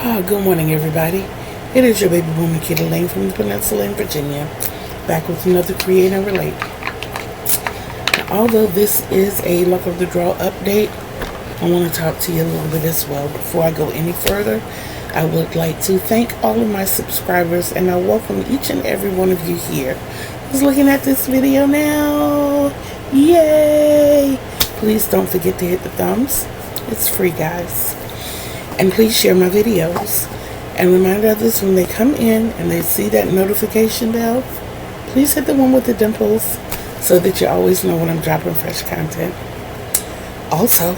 Good morning, everybody. It is your baby woman, Kitty Lane from the Peninsula in Virginia, back with another Create and Relate. Now, although this is a luck of the draw update, I want to talk to you a little bit as well. Before I go any further, I would like to thank all of my subscribers, and I welcome each and every one of you here who's looking at this video now. Yay! Please don't forget to hit the thumbs. It's free, guys. And please share my videos. And remind others when they come in and they see that notification bell, please hit the one with the dimples so that you always know when I'm dropping fresh content. Also,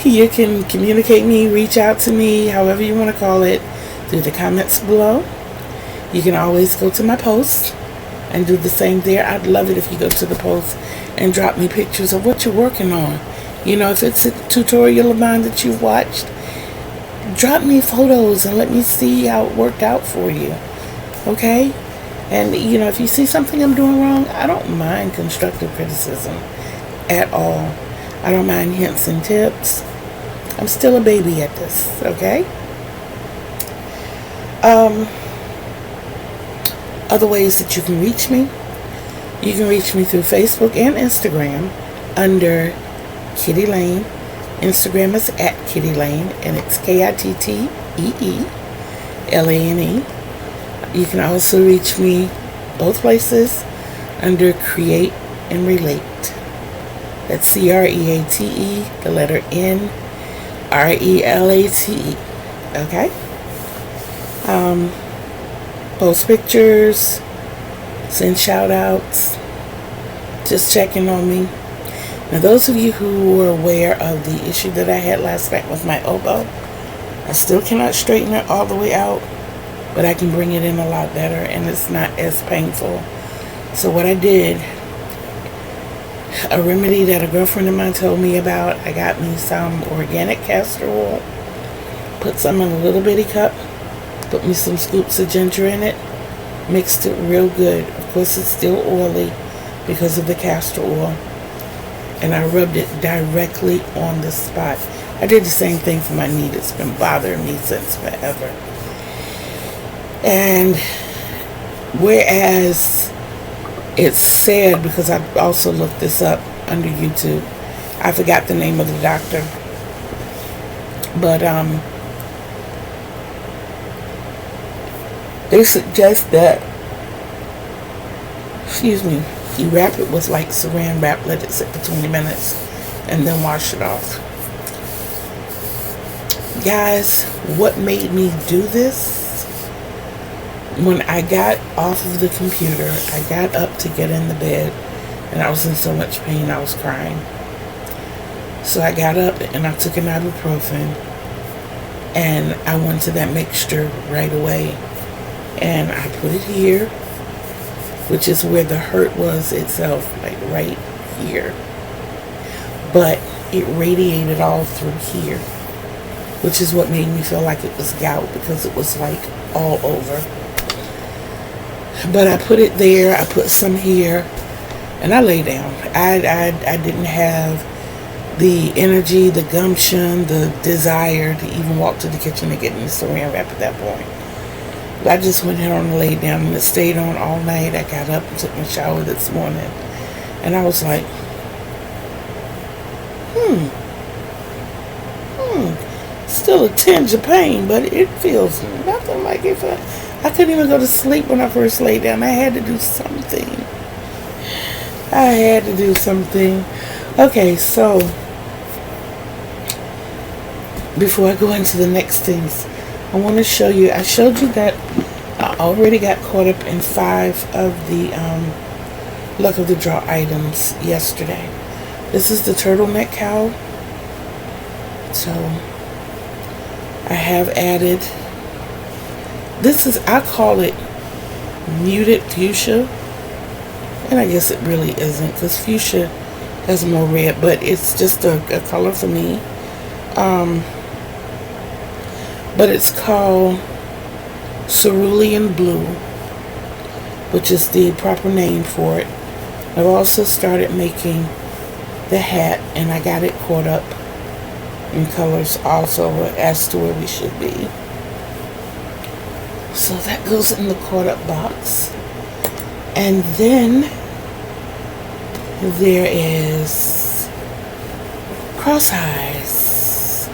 you can communicate me, reach out to me, however you want to call it, through the comments below. You can always go to my post and do the same there. I'd love it if you go to the post and drop me pictures of what you're working on. You know, if it's a tutorial of mine that you've watched, drop me photos and let me see how it worked out for you. Okay? And, you know, if you see something I'm doing wrong, I don't mind constructive criticism at all. I don't mind hints and tips. I'm still a baby at this, okay? Other ways that you can reach me. You can reach me through Facebook and Instagram under Kitty Lane. Instagram is at Kitty Lane, and it's KITTEELANE. You can also reach me both places under Create and Relate. That's CREATE, the letter N, RELATE. Okay? Post pictures, send shout outs, just checking on me. Now, those of you who were aware of the issue that I had last night with my elbow, I still cannot straighten it all the way out, but I can bring it in a lot better, and it's not as painful. So what I did, a remedy that a girlfriend of mine told me about, I got me some organic castor oil, put some in a little bitty cup, put me some scoops of ginger in it, mixed it real good. Of course, it's still oily because of the castor oil. And I rubbed it directly on the spot. I did the same thing for my knee that's been bothering me since forever. And whereas it's said, because I also looked this up under YouTube, I forgot the name of the doctor, but they suggest that, you wrap it with like saran wrap, let it sit for 20 minutes, and then wash it off. Guys, what made me do this? When I got off of the computer, I got up to get in the bed, and I was in so much pain I was crying. So I got up and I took an ibuprofen, and I went to that mixture right away, and I put it here, which is where the hurt was itself, like right here. But it radiated all through here, which is what made me feel like it was gout, because it was like all over. But I put it there, I put some here, and I lay down. I didn't have the energy, the gumption, the desire to even walk to the kitchen and get in the saran wrap at that point. I just went ahead and laid down, and it stayed on all night. I got up and took my shower this morning, and I was like, still a tinge of pain, but it feels nothing like it. I couldn't even go to sleep when I first laid down. I had to do something. Okay, so before I go into the next things, I want to show you, I showed you that I already got caught up in 5 of the luck of the draw items yesterday. This is the turtleneck cowl. So I have added, this is, I call it muted fuchsia, and I guess it really isn't, because fuchsia has more red, but it's just a color for me. But it's called cerulean blue, which is the proper name for it. I've also started making the hat, and I got it caught up And colors also as to where we should be. So that goes in the caught up box. And then there is cross eyes.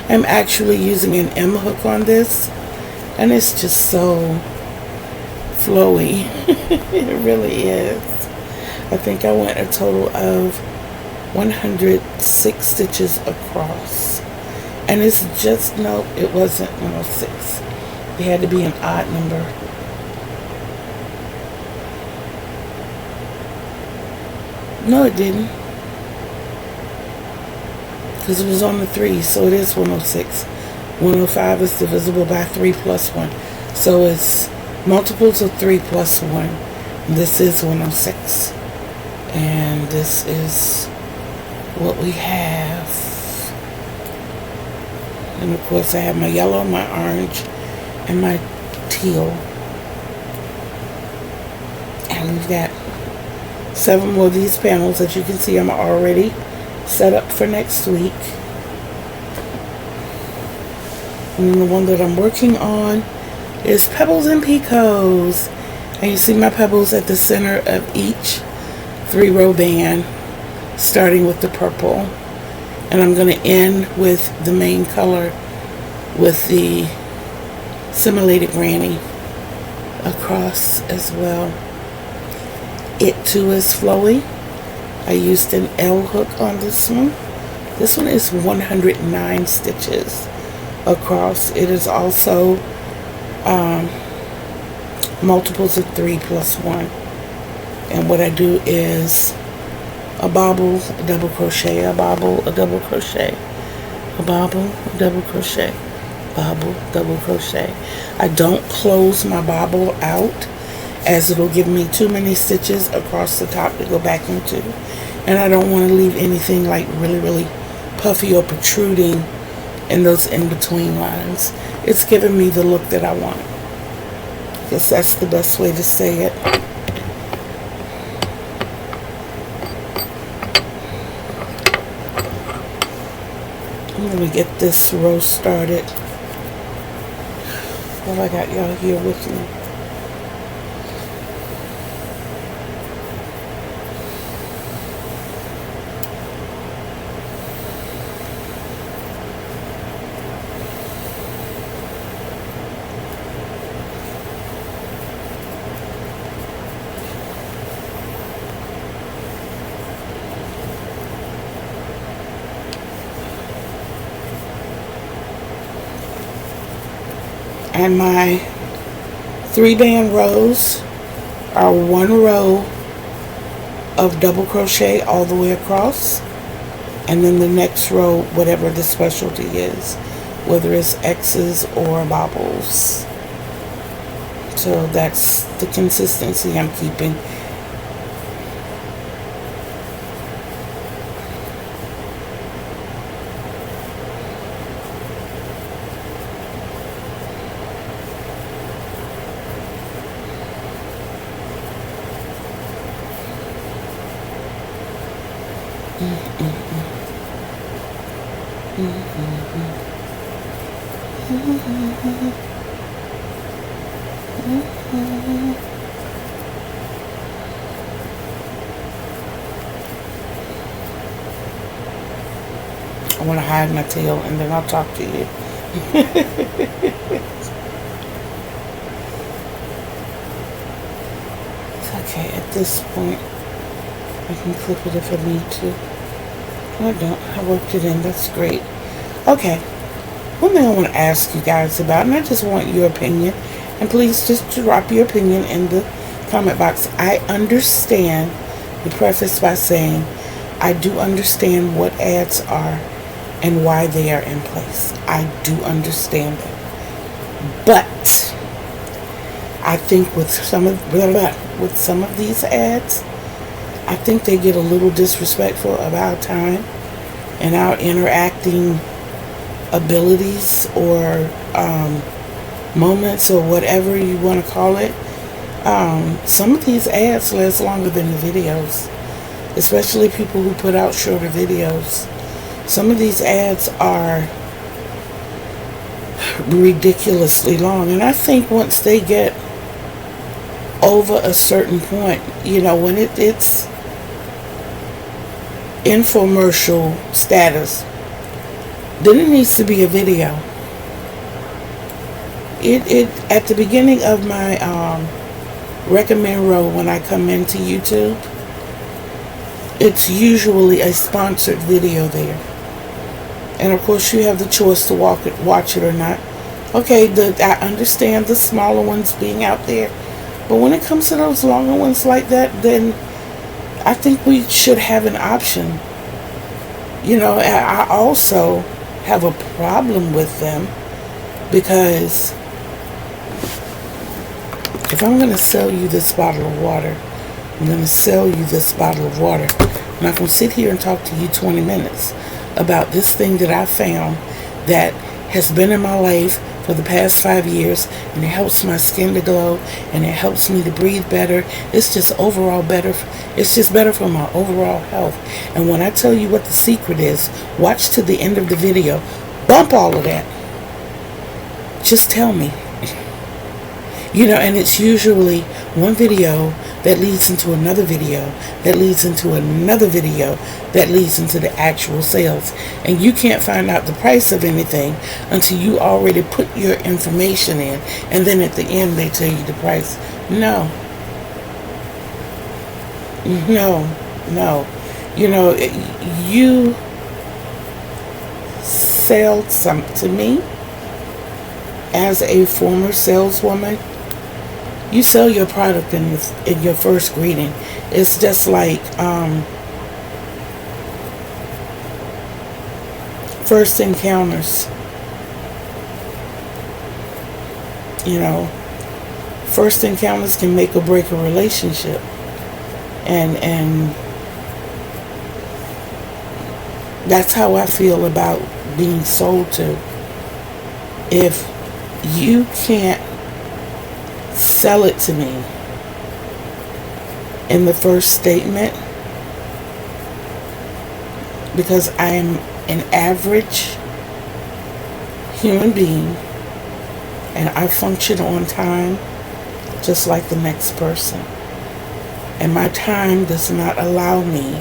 I'm actually using an M hook on this, and it's just so flowy. It really is. I think I went a total of 106 stitches across. And it's just, no, it wasn't 106. It had to be an odd number. No, it didn't. Because it was on the 3, so it is 106. 105 is divisible by 3 plus 1. So it's multiples of 3 plus 1. And this is 106. And this is what we have. And of course I have my yellow, my orange, and my teal. And we've got 7 more of these panels that you can see I'm already set up for next week. And the one that I'm working on is Pebbles and Picots. And you see my pebbles at the center of each 3-row band, starting with the purple. And I'm going to end with the main color with the simulated granny across as well. It too is flowy. I used an L hook on this one. This one is 109 stitches across. It is also multiples of 3 plus 1. And what I do is a bobble, a double crochet, a bobble, a double crochet, a bobble, a double crochet, bobble, double crochet. I don't close my bobble out, as it'll give me too many stitches across the top to go back into, and I don't want to leave anything like really puffy or protruding in those in-between lines. It's giving me the look that I want. I guess that's the best way to say it. Let me get this row started while I got y'all here with me. And my 3-band rows are 1 row of double crochet all the way across, and then the next row, whatever the specialty is, whether it's X's or bobbles. So that's the consistency I'm keeping. I want to hide my tail and then I'll talk to you. Okay, at this point I can clip it if I need to. I don't. I worked it in. That's great. Okay. One thing I want to ask you guys about, and I just want your opinion, and please just drop your opinion in the comment box. I understand, the preface by saying, I do understand what ads are and why they are in place. I do understand it. But I think with some of these ads, I think they get a little disrespectful of our time and our interacting abilities or moments or whatever you want to call it. Some of these ads last longer than the videos. especially people who put out shorter videos. Some of these ads are ridiculously long, and I think once they get over a certain point, you know, when it's infomercial status, then it needs to be a video. It at the beginning of my recommend row when I come into YouTube, it's usually a sponsored video there. And of course you have the choice to watch it or not. Okay, I understand the smaller ones being out there, but when it comes to those longer ones like that, then I think we should have an option. You know, I also have a problem with them because if I'm going to sell you this bottle of water, I'm going to sell you this bottle of water. I'm not going to sit here and talk to you 20 minutes about this thing that I found that has been in my life for the past 5 years, and it helps my skin to glow, and it helps me to breathe better. It's just overall better. It's just better for my overall health. And when I tell you what the secret is, watch to the end of the video. Bump all of that. Just tell me. You know, and it's usually one video that leads into another video, that leads into another video, that leads into the actual sales. And you can't find out the price of anything until you already put your information in, and then at the end they tell you the price. No. You know, you sell something to me as a former saleswoman. You sell your product in your first greeting. It's just like first encounters. You know, first encounters can make or break a relationship. And that's how I feel about being sold to. If you can't sell it to me in the first statement, because I am an average human being and I function on time just like the next person, and my time does not allow me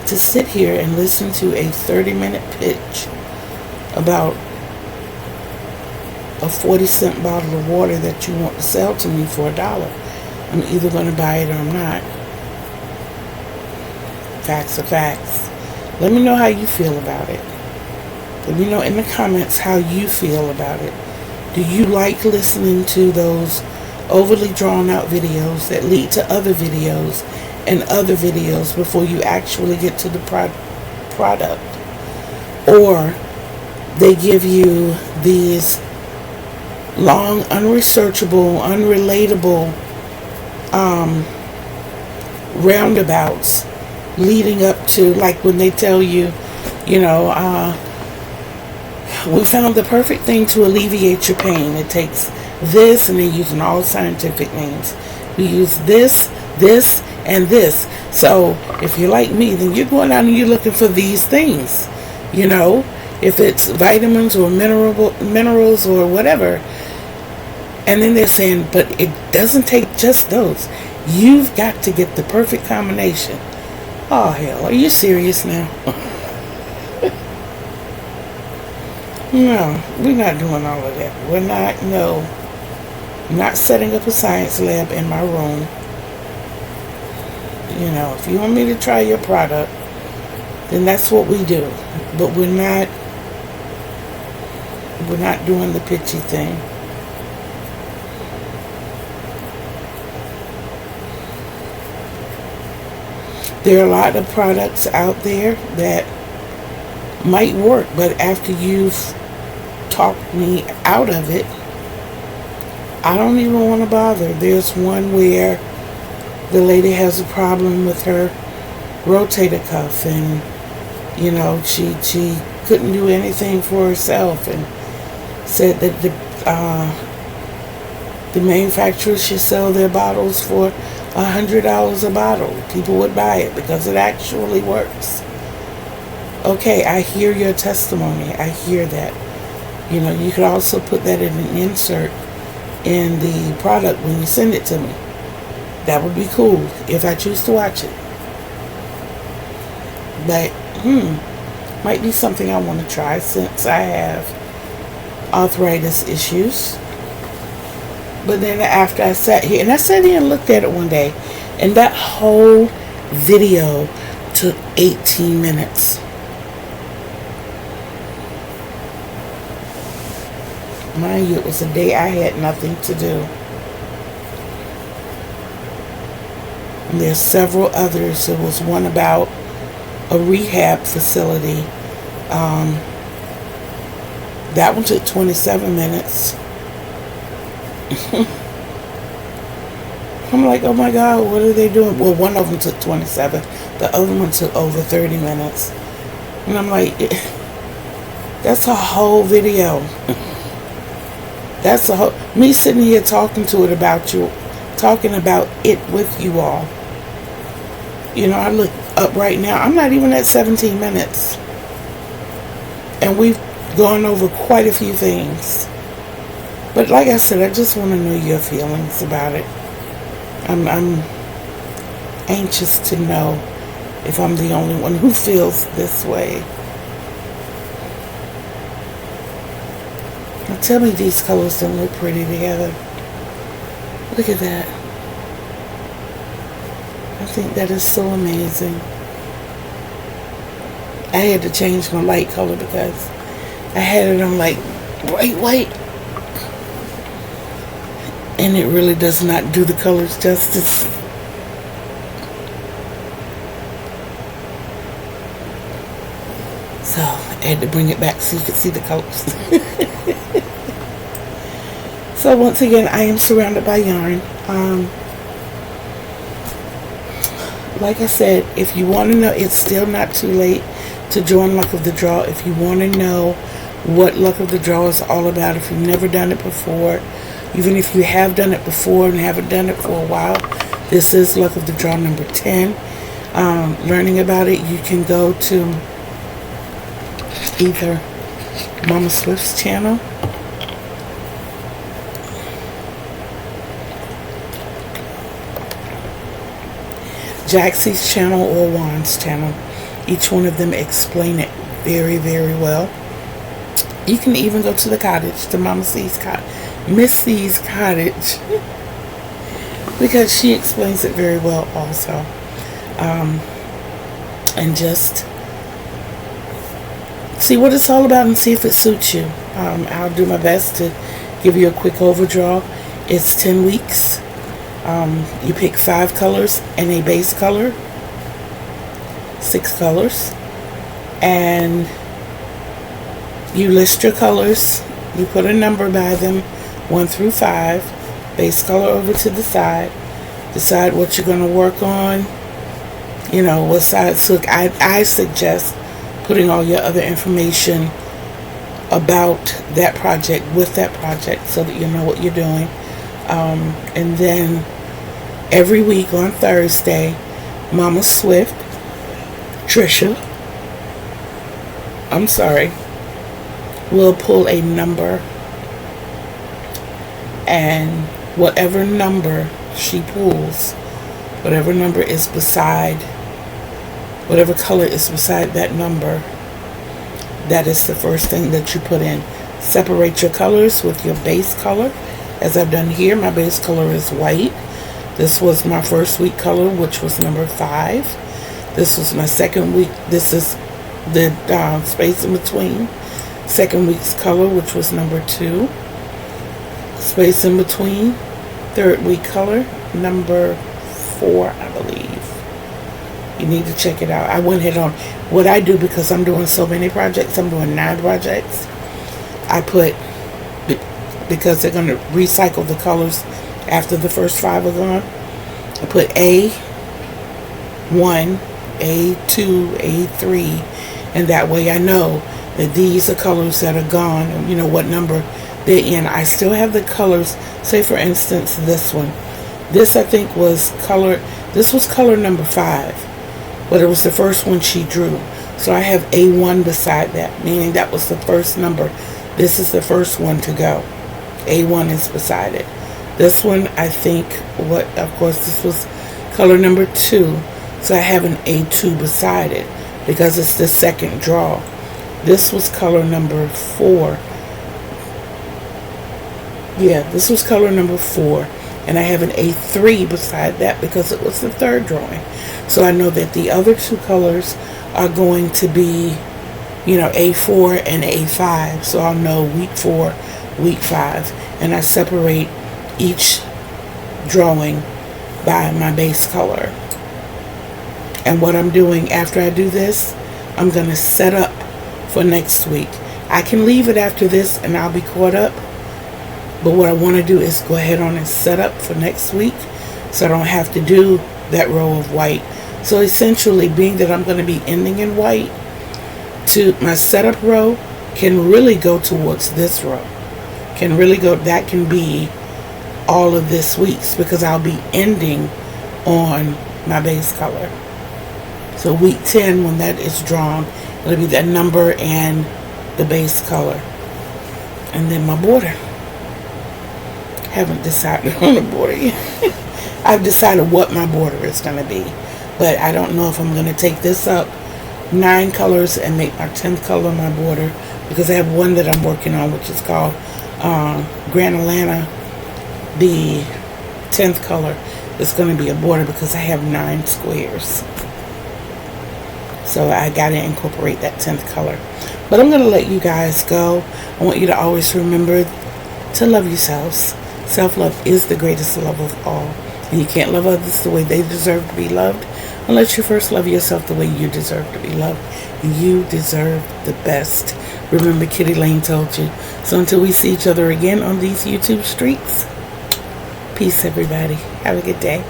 to sit here and listen to a 30-minute pitch about a 40-cent bottle of water that you want to sell to me for $1. I'm either going to buy it or I'm not. Facts are facts. Let me know how you feel about it. Let me know in the comments how you feel about it. Do you like listening to those overly drawn out videos that lead to other videos and other videos before you actually get to the product? Or they give you these long, unresearchable, unrelatable roundabouts leading up to, like when they tell you, you know, we found the perfect thing to alleviate your pain. It takes this, and they're using all scientific names. We use this, this, and this. So if you're like me, then you're going out and you're looking for these things. You know, if it's vitamins or minerals or whatever. And then they're saying, but it doesn't take just those. You've got to get the perfect combination. Oh, hell, are you serious now? No, we're not doing all of that. We're not, no. Not setting up a science lab in my room. You know, if you want me to try your product, then that's what we do. But we're not doing the pitchy thing. There are a lot of products out there that might work, but after you've talked me out of it, I don't even want to bother. There's one where the lady has a problem with her rotator cuff, and you know, she couldn't do anything for herself, and said that the manufacturers should sell their bottles for $100 a bottle. People would buy it because it actually works. Okay, I hear your testimony. I hear that. You know, you could also put that in an insert in the product when you send it to me. That would be cool if I choose to watch it. But, might be something I want to try since I have arthritis issues. But then after I sat here, and I sat here and looked at it one day, and that whole video took 18 minutes. Mind you, it was a day I had nothing to do. And there's several others. There was one about a rehab facility. That one took 27 minutes. I'm like, oh my God, what are they doing? Well, one of them took 27. The other one took over 30 minutes. And I'm like, that's a whole video. That's a whole, me sitting here talking to it about you, talking about it with you all. You know, I look up right now, I'm not even at 17 minutes. And we've gone over quite a few things. But like I said, I just want to know your feelings about it. I'm anxious to know if I'm the only one who feels this way. Now tell me these colors don't look pretty together. Look at that. I think that is so amazing. I had to change my light color because I had it on like bright white. And it really does not do the colors justice. So I had to bring it back so you could see the colors. So once again, I am surrounded by yarn. Like I said, if you want to know, it's still not too late to join Luck of the Draw. If you want to know what Luck of the Draw is all about, if you've never done it before, even if you have done it before and haven't done it for a while, this is Luck of the Draw number 10. Learning about it, you can go to either Mama Swift's channel, Jaxie's channel, or Juan's channel. Each one of them explain it very, very well. You can even go to the cottage, to Mama C's cottage, Miss C's cottage, because she explains it very well also. And just see what it's all about and see if it suits you. I'll do my best to give you a quick overdraw. It's 10 weeks. You pick 5 colors and a base color, 6 colors, and you list your colors. You put a number by them, 1 through 5, base color over to the side, decide what you're going to work on, you know, what sides. So I suggest putting all your other information about that project with that project so that you know what you're doing. And then every week on Thursday, Mama Swift, Trisha, will pull a number, and whatever number she pulls, whatever number is beside, whatever color is beside that number, that is the first thing that you put in. Separate your colors with your base color, as I've done here. My base color is white. This was my first week color, which was number 5. This was my second week. This is the space in between. Second week's color, which was number 2. Space in between. Third week color, number 4, I believe. You need to check it out. I went ahead on what I do, because I'm doing so many projects. I'm doing 9 projects. I put, because they're going to recycle the colors after the first 5 are gone, I put A1, A2, A3, and that way I know that these are colors that are gone, and you know what number they're in. I still have the colors. Say for instance this one. This, I think, was color, this was color number 5, but it was the first one she drew. So I have A1 beside that, meaning that was the first number. This is the first one to go. A1 is beside it. This one, I think, of course, this was color number 2, so I have an A2 beside it because it's the second draw. This was color number 4. Yeah, this was color number 4, and I have an A3 beside that because it was the third drawing. So I know that the other 2 colors are going to be, you know, A4 and A5. So I'll know week 4, week 5, and I separate each drawing by my base color. And what I'm doing after I do this, I'm going to set up for next week. I can leave it after this and I'll be caught up. But what I want to do is go ahead on and set up for next week so I don't have to do that row of white. So essentially, being that I'm going to be ending in white, to my setup row can really go towards this row. Can really go, that can be all of this week's because I'll be ending on my base color. So week 10, when that is drawn, it'll be that number and the base color. And then my border. Haven't decided on the border yet. I've decided what my border is going to be, but I don't know if I'm going to take this up 9 colors and make my 10th color my border, because I have one that I'm working on which is called Grand Atlanta. The 10th color is going to be a border because I have 9 squares, so I got to incorporate that 10th color. But I'm going to let you guys go. I want you to always remember to love yourselves. Self-love is the greatest love of all. And you can't love others the way they deserve to be loved unless you first love yourself the way you deserve to be loved. You deserve the best. Remember, Kitty Lane told you. So until we see each other again on these YouTube streets, peace, everybody. Have a good day.